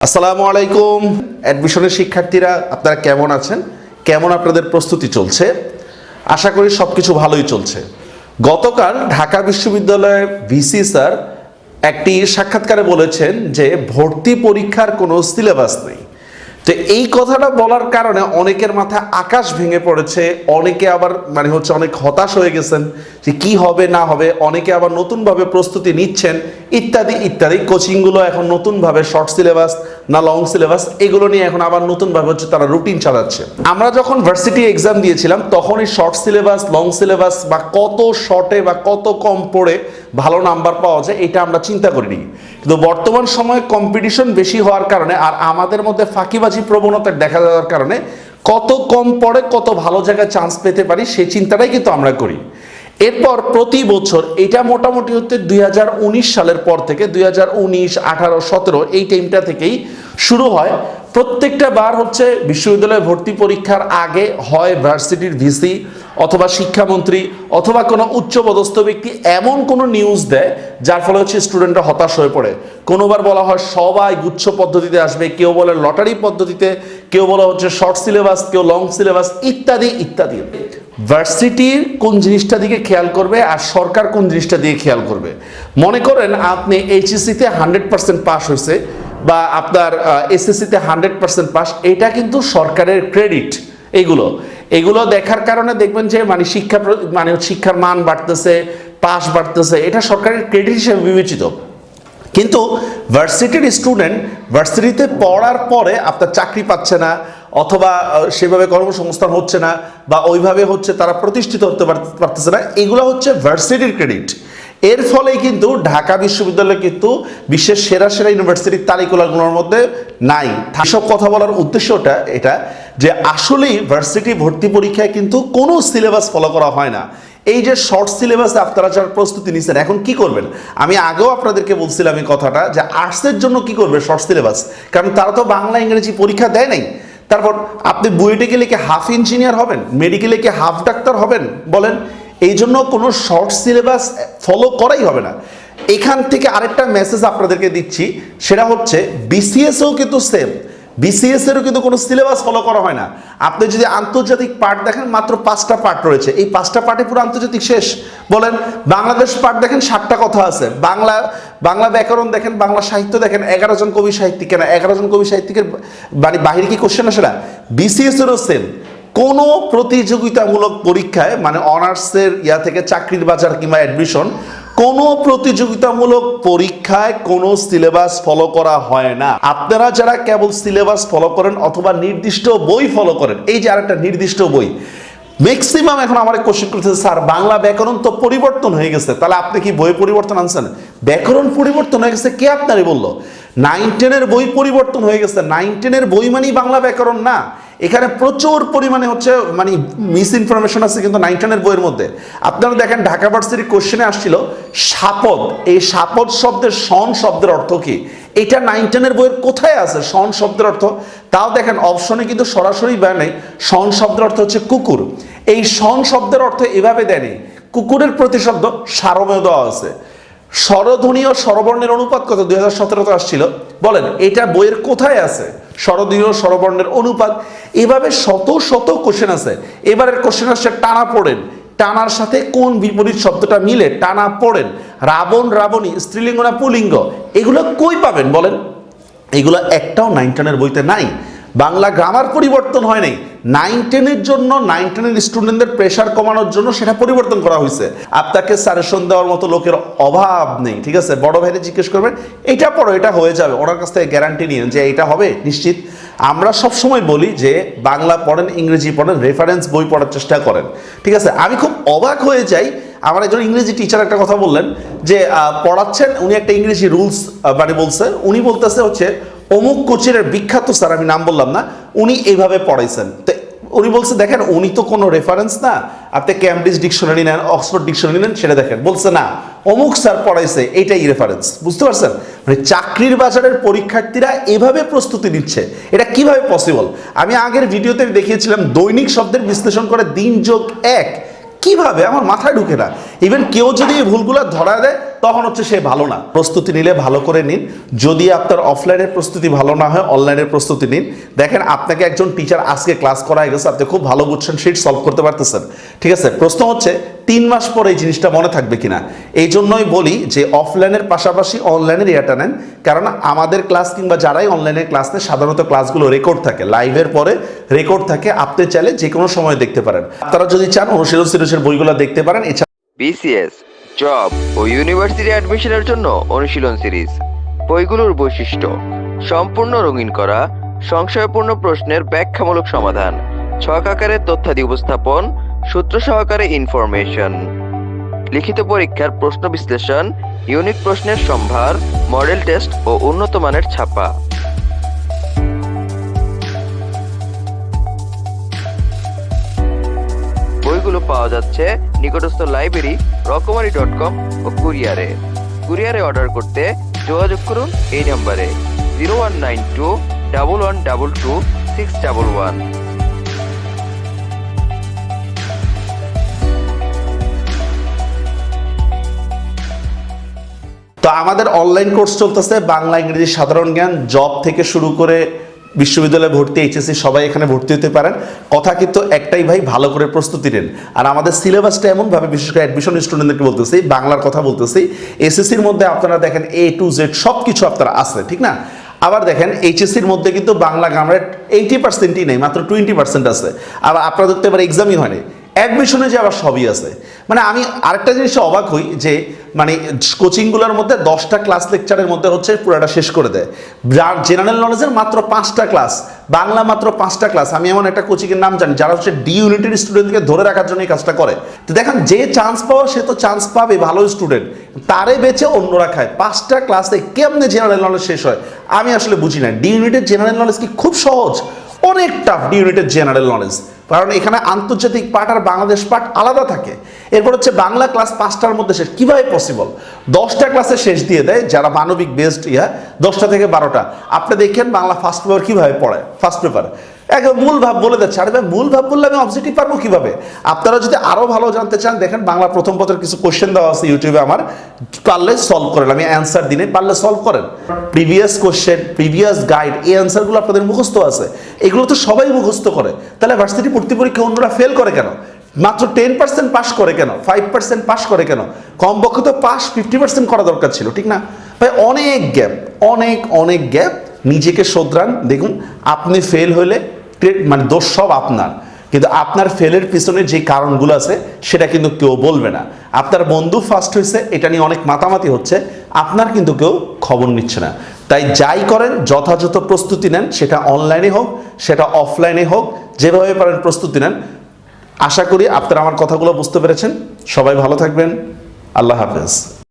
আসসালামু আলাইকুম অ্যাডমিশনের শিক্ষার্থীরা, আপনারা কেমন আছেন? কেমন আপনাদের প্রস্তুতি চলছে? আশা করি সবকিছু ভালোই চলছে। গতকাল ঢাকা বিশ্ববিদ্যালয়ের ভিসি স্যার একটি সাক্ষাৎকারে বলেছেন যে ভর্তি পরীক্ষার কোনো সিলেবাস নেই। তো এই কথাটা বলার কারণে অনেকের মাথায় আকাশ ভেঙে পড়েছে, অনেকে আবার অনেক হতাশ হয়ে গেছেন যে কি হবে না হবে, অনেকে আবার নতুনভাবে প্রস্তুতি নিচ্ছেন ইত্যাদি ইত্যাদি। কোচিংগুলো এখন নতুনভাবে শর্ট সিলেবাস না লং সিলেবাস এগুলো নিয়ে এখন আবার নতুনভাবে তারা রুটিন চালাচ্ছে। আমরা যখন ভার্সিটি এক্সাম দিয়েছিলাম তখন এই শর্ট সিলেবাস লং সিলেবাস বা কত শর্টে বা কত কম পড়ে ভালো নাম্বার পাওয়া যায় এটা আমরা চিন্তা করিনি। কিন্তু বর্তমান সময়ে কম্পিটিশন বেশি হওয়ার কারণে আর আমাদের মধ্যে ফাঁকিবাজি প্রবণতা দেখা যাওয়ার কারণে কত কম পড়ে কত ভালো জায়গায় চান্স পেতে পারি সেই চিন্তাটাই কিন্তু আমরা করি। এরপর প্রতি বছর এটা মোটামুটি 2019 সালের পর থেকে 2019, 18, 17 এই টাইমটা থেকেই শুরু হয়। প্রত্যেকটা বার বিশ্ববিদ্যালয়ে ভর্তি পরীক্ষার আগে হয় ভার্সিটির ভিসি অথবা শিক্ষামন্ত্রী অথবা কোনো উচ্চপদস্থ ব্যক্তি এমন কোনো নিউজ দেয় যার ফলে স্টুডেন্টরা হতাশ হয়ে পড়ে। কোনোবার বলা হয় সবাই গুচ্ছ পদ্ধতিতে আসবে, কেউ বলে লটারি পদ্ধতিতে, কেউ বলা শর্ট সিলেবাস, কেউ লং সিলেবাস ইত্যাদি ইত্যাদি। ভার্সিটির কোন জিনিসটা দিকে খেয়াল করবে আর সরকার কোন জিনিসটা দিয়ে খেয়াল করবে? মনে করেন আপনি এইচএসসিতে 100% পাস হয়েছে বা আপনার এসএসসিতে 100% পাস, এটা কিন্তু সরকারের ক্রেডিট। এগুলো দেখার কারণে দেখবেন যে শিক্ষার মান বাড়তেছে, পাস বাড়তেছে, এটা সরকারের ক্রেডিট হিসেবে বিবেচিত। কিন্তু ভার্সিটির স্টুডেন্ট ভার্সিটিতে পড়ার পরে আপনার চাকরি পাচ্ছে না অথবা সেভাবে কর্মসংস্থান হচ্ছে না বা ওইভাবে তারা প্রতিষ্ঠিত হতে পারতেছে না, এগুলো ভার্সিটির ক্রেডিট। এর ফলেই কিন্তু ঢাকা বিশ্ববিদ্যালয় কিন্তু বিশ্বের সেরা সেরা ইউনিভার্সিটির তালিকাগুলোর মধ্যে নাই। এসব কথা বলার উদ্দেশ্যটা এটা যে আসলেই ভার্সিটি ভর্তি পরীক্ষায় কিন্তু কোনো সিলেবাস ফলো করা হয় না। এই যে শর্ট সিলেবাসে আপনারা যারা প্রস্তুতি নিচ্ছেন এখন কি করবেন? আমি আগেও আপনাদেরকে বলছিলাম এই কথাটা যে আর্টসের জন্য কি করবে শর্ট সিলেবাস, কারণ তারা তো বাংলা ইংরেজি পরীক্ষা দেয় নাই। তারপর আপনি বুয়েটে গেলে কি হাফ ইঞ্জিনিয়ার হবেন, মেডিকেলে কি হাফ ডাক্তার হবেন বলেন? এই জন্য কোনো শর্ট সিলেবাস ফলো করাই হবে না। এখান থেকে আরেকটা মেসেজ আপনাদেরকে দিচ্ছি, সেটা বিসিএসও কিন্তু সেম। বিসিএস এরও কিন্তু কোনো সিলেবাস ফলো করা হয় না। আপনি যদি আন্তর্জাতিক পার্ট দেখেন মাত্র 5টা পার্ট রয়েছে, এই 5টা পার্টে পুরো আন্তর্জাতিক শেষ। বলেন বাংলাদেশ পার্ট দেখেন 60টা কথা আছে, বাংলা ব্যাকরণ দেখেন, বাংলা সাহিত্য দেখেন 11 জন কবি সাহিত্যিক, কেন 11 জন কবি সাহিত্যিকের বাহিরে কি কোশ্চেন আসে না? বিসিএস এরও সেম। কোনো প্রতিযোগিতামূলক পরীক্ষায় অনার্সের থেকে চাকরির বাজার কিংবা অ্যাডমিশন, কোনো প্রতিযোগিতামূলক পরীক্ষায় কোনো সিলেবাস ফলো করা হয় না। আপনারা যারা কেবল সিলেবাস ফলো করেন অথবা নির্দিষ্ট বই ফলো করেন, এই যে আরেকটা নির্দিষ্ট বই, ম্যাক্সিমাম এখন আমার কোশ্চেন করতেছে স্যার বাংলা ব্যাকরণ তো পরিবর্তন হয়ে গেছে, তাহলে আপনি কি বই পরিবর্তন আনছেন? ব্যাকরণ পরিবর্তন হয়ে গেছে কে আপনারই বললো? 9-10 বই পরিবর্তন হয়ে গেছে। 9-10 বই মানেই বাংলা ব্যাকরণ না। এখানে প্রচুর পরিমাণে মিস ইনফরমেশন আছে কিন্তু 9-10 বইয়ের মধ্যে। আপনারা দেখেন ঢাকা ভার্সিটির কোশ্চেনে আসছিল সাপদ, এই সাপদ শব্দের শন শব্দের অর্থ কি? এটা 9-10 বইয়ের কোথায় আছে শন শব্দের অর্থ? তাও দেখেন অপশনে কিন্তু সরাসরি দেয় নেই। শন শব্দের অর্থ কুকুর। এই শন শব্দের অর্থ এভাবে দেয়নি, কুকুরের প্রতিশব্দ সারমেয় দেওয়া আছে। স্বরধ্বনি ও স্বরবর্ণের অনুপাত কত 2017 আসছিল বলেন? এটা বইয়ের কোথায় আছে স্বরধ্বনি ও স্বরবর্ণের অনুপাত? এভাবে শত শত কোশ্চেন আছে। এবারের কোশ্চেন আসছে টানা পড়েন, টানার সাথে কোন বিপরীত শব্দটা মিলে টানা পড়েন? রাবণ রাবণী স্ত্রীলিঙ্গ না পুলিঙ্গ? এগুলো কই পাবেন বলেন? এগুলো একটাও 9-10 বইতে নাই। বাংলা গ্রামার পরিবর্তন হয় নাই। 9-10 জন্য 9-10 স্টুডেন্টদের প্রেশার কমানোর জন্য সেটা পরিবর্তন করা হয়েছে। আপনাকে সাজেশন দেওয়ার মতো লোকের অভাব নেই, ঠিক আছে? বড় ভাইরে জিজ্ঞেস করবেন এটা পড়ো, এটা হয়ে যাবে, ওনার কাছ থেকে গ্যারান্টি নিন যে এটা হবে নিশ্চিত। আমরা সবসময় বলি যে বাংলা পড়েন, ইংরেজি পড়েন, রেফারেন্স বই পড়ার চেষ্টা করেন, ঠিক আছে? আমি খুব অবাক হয়ে যাই, আমার একজন ইংরেজি টিচার একটা কথা বললেন যে পড়াচ্ছেন, উনি একটা ইংরেজি রুলস বলছে, উনি বলতেছে অমুক কোচের বিখ্যাত স্যার, আমি নাম বললাম না, উনি এইভাবে পড়াইছেন। তো উনি বলছে দেখেন উনি তো কোনো রেফারেন্স না, আপনি ক্যামব্রিজ ডিকশনারি নেন, অক্সফোর্ড ডিকশনারি নেন, সেটা দেখেন। বলছে না, অমুক স্যার পড়াইছে, এইটাই রেফারেন্স। বুঝতে পারছেন? চাকরির বাজারের পরীক্ষার্থীরা এভাবে প্রস্তুতি নিচ্ছে, এটা কিভাবে পসিবল? আমি আগের ভিডিওতে দেখিয়েছিলাম দৈনিক শব্দের বিশ্লেষণ করে 3+1 কিভাবে, আমার মাথায় ঢুকে না। ইভেন কেউ যদি এই ভুলগুলো ধরা দেয় তখন হচ্ছে সে ভালো না। প্রস্তুতি নিলে ভালো করে নিন। যদি আপনার অফলাইনের প্রস্তুতি ভালো না হয়, অনলাইনের প্রস্তুতি নিন। দেখেন আপনাকে একজন টিচার আজকে ক্লাস করায় গেছে, আপনি খুব ভালো বুঝছেন, শিট সলভ করতে পারতেছেন, ঠিক আছে। প্রশ্ন হচ্ছে 3 মাস পরে এই জিনিসটা মনে থাকবে কিনা। এই জন্যই বলি যে অফলাইনের পাশাপাশি অনলাইনের ইয়েটা নেন, কারণ আমাদের ক্লাস কিংবা যারাই অনলাইনে ক্লাস নেয় সাধারণত ক্লাসগুলো রেকর্ড থাকে, লাইভের পরে রেকর্ড থাকে, আপনি চাইলে যে কোনো সময় দেখতে পারেন। আপনারা যদি চান অনুশীলন সিরিজের বইগুলো দেখতে পারেন। বিসিএস, জব ও ইউনিভার্সিটি অ্যাডমিশনের জন্য অনুশীলন সিরিজ। বইগুলোর বৈশিষ্ট্য: সম্পূর্ণ রঙিন করা, সংশয়পূর্ণ প্রশ্নের ব্যাখ্যামূলক সমাধান, ছক আকারের তথ্যাদি উপস্থাপন, সূত্র সহকারে ইনফরমেশন, লিখিত পরীক্ষার প্রশ্ন বিশ্লেষণ, ইউনিট প্রশ্নের সম্ভার, মডেল টেস্ট ও উন্নত মানের ছাপা। বইগুলো পাওয়া যাচ্ছে নিকটস্থ লাইব্রেরি, রকমারি.com ও কুরিয়ারে অর্ডার করতে যোগাযোগ করুন এই নম্বরে 019211222611। তো আমাদের অনলাইন কোর্স চলতেছে বাংলা, ইংরেজি, সাধারণ জ্ঞান, জব থেকে শুরু করে বিশ্ববিদ্যালয়ে ভর্তি, এইচএসসি সবাই এখানে ভর্তি হতে পারেন। কথা কিন্তু একটাই ভাই, ভালো করে প্রস্তুতি নেন। আর আমাদের সিলেবাসটা এমনভাবে, বিশেষ করে অ্যাডমিশন স্টুডেন্টদেরকে বলতেছি, বাংলার কথা বলতেছি, এসএসসির মধ্যে আপনারা দেখেন A to Z সব কিছু আপনারা আছে, ঠিক না। আবার দেখেন এইচএসসির মধ্যে কিন্তু বাংলা গ্রামারের 80%ই নেই, মাত্র 20% আছে। আবার আপনারা দেখতে পারেন এক্সামই হয়নি, অ্যাডমিশনে যে আবার সবই আছে। মানে আমি আরেকটা জিনিসে অবাক হই যে মানে কোচিংগুলোর মধ্যে 10টা ক্লাস লেকচারের মধ্যে হচ্ছে পুরোটা শেষ করে দেয়। জেনারেল নলেজের মাত্র 5টা ক্লাস, বাংলা মাত্র 5টা ক্লাস। আমি এমন একটা কোচিংয়ের নাম জানি যারা হচ্ছে ডি ইউনিটের স্টুডেন্টকে ধরে রাখার জন্য এই কাজটা করে। তো দেখেন যে চান্স পাওয়া সে তো চান্স পাবে, ভালো স্টুডেন্ট, তারে বেঁচে অন্যরা খায়। 5টা ক্লাসে কেমনে জেনারেল নলেজ শেষ হয় আমি আসলে বুঝি না। ডি ইউনিটের জেনারেল নলেজ কি খুব সহজ? অনেক টাফ ডি ইউনিটের জেনারেল নলেজ, কারণ এখানে আন্তর্জাতিক পার্ট আর বাংলাদেশ পার্ট আলাদা থাকে। এরপর হচ্ছে বাংলা ক্লাস 5টার মধ্যে শেষ, কিভাবে পসিবল? 10টা ক্লাসে শেষ দিয়ে দেয় যারা মানবিক বেসড 10টা থেকে 12টা। আপনি দেখেন বাংলা ফার্স্ট পেপার কিভাবে পড়ে, ফার্স্ট পেপার একদম মূল ভাব বলে দিচ্ছে। আরে ভাই মূল ভাব বললে আমি অবজেক্টিভ পারবো কিভাবে? আপনারা যদি আরো ভালো জানতে চান দেখেন বাংলা প্রথম পত্রের কিছু কোশ্চেন দেওয়া আছে ইউটিউবে আমার, পারলে সলভ করেন, আমি অ্যান্সার দিনে পারলে সলভ করেন। প্রিভিয়াস কোশ্চেন, প্রিভিয়াস গাইড, এই অ্যান্সারগুলো আপনাদের মুখস্থ আছে, এগুলো তো সবাই মুখস্থ করে। তাহলে ভার্সিটি ভর্তি পরীক্ষা অন্যরা ফেল করে কেন? মাত্র 10% পাস করে কেন? 5% পাস করে কেন? কমপক্ষে তো পাস 50% করা দরকার ছিল, ঠিক না ভাই? অনেক গ্যাপ, অনেক গ্যাপ। নিজেকে শোধরান। দেখুন আপনি ফেল হলে মানে দোষ সব আপনার, কিন্তু আপনার ফেলের পিছনে যে কারণগুলো আছে সেটা কিন্তু কেউ বলবে না। আপনার বন্ধু ফার্স্ট হয়েছে এটা নিয়ে অনেক মাতামাতি হচ্ছে, আপনার কিন্তু কেউ খবর নিচ্ছে না। তাই যাই করেন যথাযথ প্রস্তুতি নেন, সেটা অনলাইনে হোক সেটা অফলাইনে হোক, যেভাবে পারেন প্রস্তুতি নেন। আশা করি আপনারা আমার কথাগুলো বুঝতে পেরেছেন। সবাই ভালো থাকবেন। আল্লাহ হাফেজ।